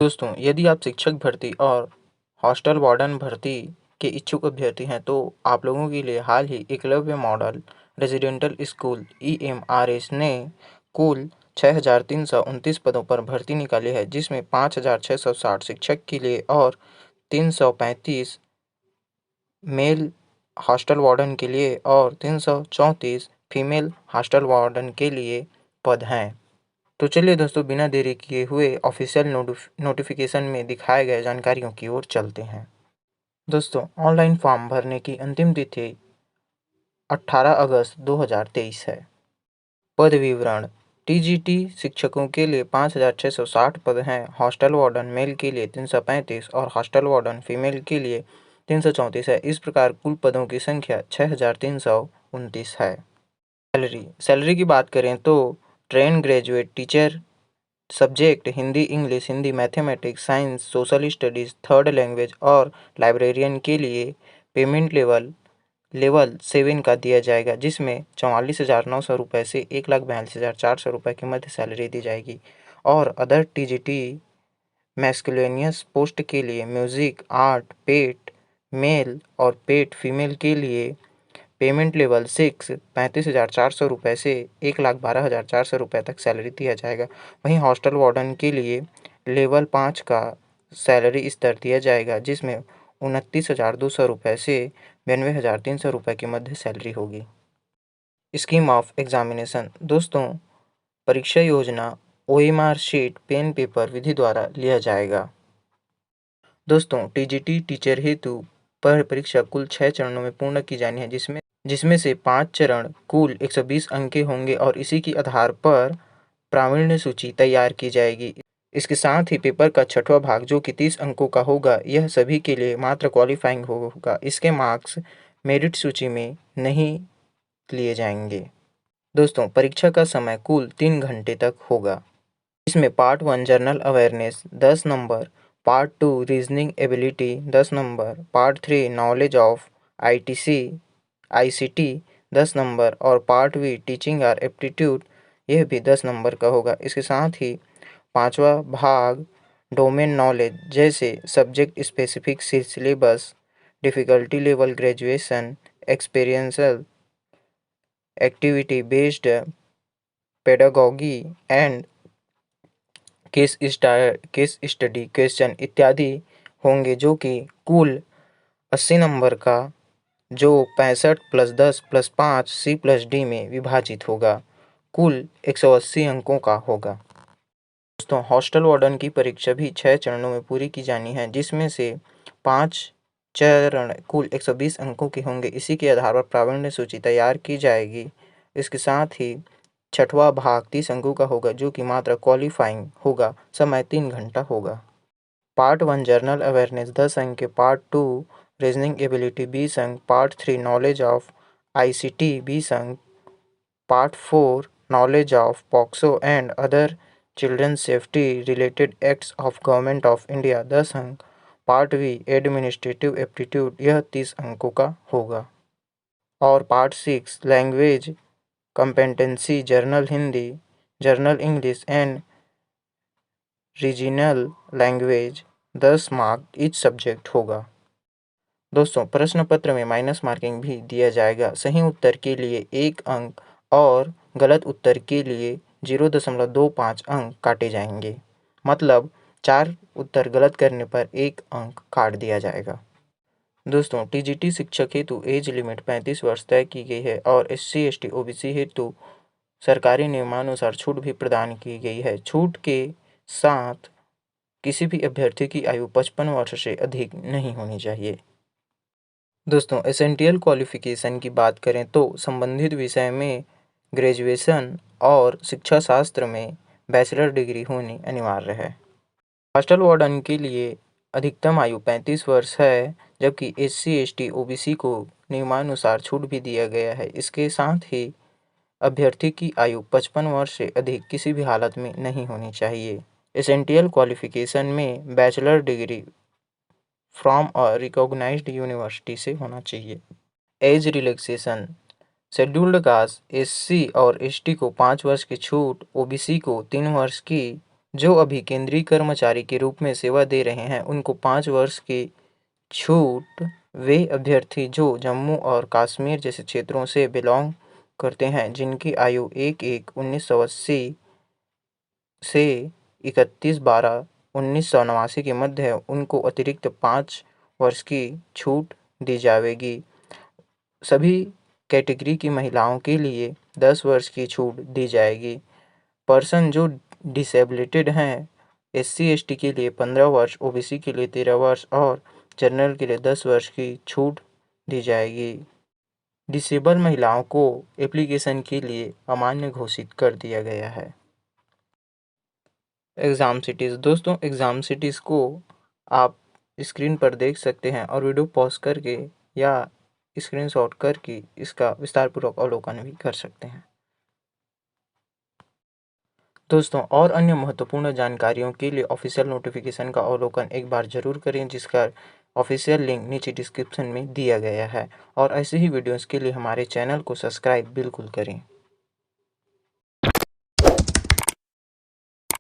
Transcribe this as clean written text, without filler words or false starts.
दोस्तों, यदि आप शिक्षक भर्ती और हॉस्टल वार्डन भर्ती के इच्छुक अभ्यर्थी हैं, तो आप लोगों के लिए हाल ही Eklavya model residential school (EMRS) ने कुल 6,329 पदों पर भर्ती निकाली है, जिसमें 5,660 शिक्षक के लिए और 335 मेल हॉस्टल वार्डन के लिए और 334 फीमेल हॉस्टल वार्डन के लिए पद हैं। तो चलिए दोस्तों, बिना देरी किए हुए ऑफिशियल नोटिफिकेशन में दिखाए गए जानकारियों की ओर चलते हैं। दोस्तों, ऑनलाइन फॉर्म भरने की अंतिम तिथि 18 अगस्त 2023 है। पद विवरण: टीजीटी शिक्षकों के लिए 5,660 पद हैं। हॉस्टल वार्डन मेल के लिए 335 और हॉस्टल वार्डन फीमेल के लिए 334 है। इस प्रकार कुल पदों की संख्या 6,329 है। सैलरी की बात करें तो train graduate teacher subject Hindi, English, Hindi, mathematics, science, social studies, third language और लाइब्रेरियन के लिए पेमेंट लेवल 7 का दिया जाएगा, जिसमें 44,900 रुपये से 1,42,400 रुपये की मध्य सैलरी दी जाएगी। और अदर टीजीटी मैस्कुलेनियस पोस्ट के लिए म्यूज़िक, आर्ट, पेट मेल और पेट फीमेल के लिए पेमेंट लेवल 6 35,400 रुपये से 1,12,400 रुपये तक सैलरी दिया जाएगा। वहीं हॉस्टल वार्डन के लिए लेवल 5 का सैलरी स्तर दिया जाएगा, जिसमें 29,200 रुपये से 92,300 रुपये की मध्य सैलरी होगी। स्कीम ऑफ एग्जामिनेशन: दोस्तों, परीक्षा योजना OMR शीट पेन पेपर विधि द्वारा लिया जाएगा। दोस्तों, टीजीटी टीचर हेतु परीक्षा कुल 6 चरणों में पूर्ण की जानी है, जिसमें से 5 चरण कुल 120 अंक के होंगे और इसी के आधार पर प्रावीण्य सूची तैयार की जाएगी। इसके साथ ही पेपर का 6वां भाग, जो कि 30 अंकों का होगा, यह सभी के लिए मात्र क्वालिफाइंग होगा। इसके मार्क्स मेरिट सूची में नहीं लिए जाएंगे। दोस्तों, परीक्षा का समय कुल 3 घंटे तक होगा। इसमें part 1 general awareness 10 number, part 2 reasoning ability 10 number, part 3 knowledge of ICT 10 number और पार्ट बी टीचिंग और एप्टीट्यूड यह भी 10 नंबर का होगा। इसके साथ ही 5वां भाग डोमेन नॉलेज, जैसे subject specific syllabus, difficulty level, graduation, experiential, activity based pedagogy and case study question इत्यादि होंगे, जो कि कुल 80 नंबर का, जो 65 + 10 + 5 C+D में विभाजित होगा, कुल 180 अंकों का होगा। दोस्तों, हॉस्टल वार्डन की परीक्षा भी 6 चरणों में पूरी की जानी है, जिसमें से 5 चरण कुल 120 अंकों के होंगे। इसी के आधार पर प्रावीण्य सूची तैयार की जाएगी। इसके साथ ही 6वां भाग 30 अंकों का होगा, जो कि मात्र क्वालिफाइंग होगा। समय 3 घंटा होगा। पार्ट 1 जनरल अवेयरनेस 10 अंक के, पार्ट 2 रीजनिंग एबिलिटी 20 अंक, पार्ट 3 नॉलेज ऑफ ICT 20 अंक, part 4 knowledge of POCSO and other children safety related acts of government of India 10 अंक, पार्ट बी एडमिनिस्ट्रेटिव एप्टीट्यूड यह 30 अंकों का होगा। और part 6 language competency journal Hindi, journal English and regional language 10 mark each subject होगा। दोस्तों, प्रश्न पत्र में माइनस मार्किंग भी दिया जाएगा। सही उत्तर के लिए 1 अंक और गलत उत्तर के लिए 0.25 अंक काटे जाएंगे। मतलब 4 उत्तर गलत करने पर 1 अंक काट दिया जाएगा। दोस्तों, टीजीटी शिक्षक हेतु एज लिमिट 35 वर्ष तय की गई है और SC ST OBC हेतु सरकारी नियमानुसार छूट भी प्रदान की गई है। छूट के साथ किसी भी अभ्यर्थी की आयु 55 वर्ष से अधिक नहीं होनी चाहिए। दोस्तों, एसेंशियल क्वालिफिकेशन की बात करें तो संबंधित विषय में ग्रेजुएशन और शिक्षा शास्त्र में बैचलर डिग्री होनी अनिवार्य है। हॉस्टल वार्डन के लिए अधिकतम आयु 35 वर्ष है, जबकि SC ST OBC को नियमानुसार छूट भी दिया गया है। इसके साथ ही अभ्यर्थी की आयु 55 वर्ष से अधिक किसी भी हालत में नहीं होनी चाहिए। एसेंशियल क्वालिफिकेशन में bachelor degree from a recognised university से होना चाहिए। Age relaxation: scheduled caste SC और ST को 5 वर्ष की छूट, OBC को 3 वर्ष की, जो अभी केंद्रीय कर्मचारी के रूप में सेवा दे रहे हैं उनको 5 वर्ष की छूट। वे अभ्यर्थी जो जम्मू और कश्मीर जैसे क्षेत्रों से बिलोंग करते हैं, जिनकी आयु 1/1/1980 से 31/12/1989 के मध्य है, उनको अतिरिक्त 5 वर्ष की छूट दी जाएगी। सभी कैटेगरी की महिलाओं के लिए 10 वर्ष की छूट दी जाएगी। पर्सन जो डिसेबिलिटेड हैं, SC/ST के लिए 15 वर्ष, OBC के लिए 13 वर्ष और जनरल के लिए 10 वर्ष की छूट दी जाएगी। डिसेबल महिलाओं को एप्लीकेशन के लिए अमान्य घोषित कर दिया गया है। एग्ज़ाम सिटीज़ दोस्तों, एग्ज़ाम सिटीज़ को आप स्क्रीन पर देख सकते हैं और वीडियो पॉज करके या स्क्रीनशॉट करके इसका विस्तारपूर्वक अवलोकन भी कर सकते हैं। दोस्तों, और अन्य महत्वपूर्ण जानकारियों के लिए ऑफिशियल नोटिफिकेशन का अवलोकन एक बार ज़रूर करें, जिसका ऑफिशियल लिंक नीचे डिस्क्रिप्शन में दिया गया है। और ऐसे ही वीडियोज़ के लिए हमारे चैनल को सब्सक्राइब बिल्कुल करें।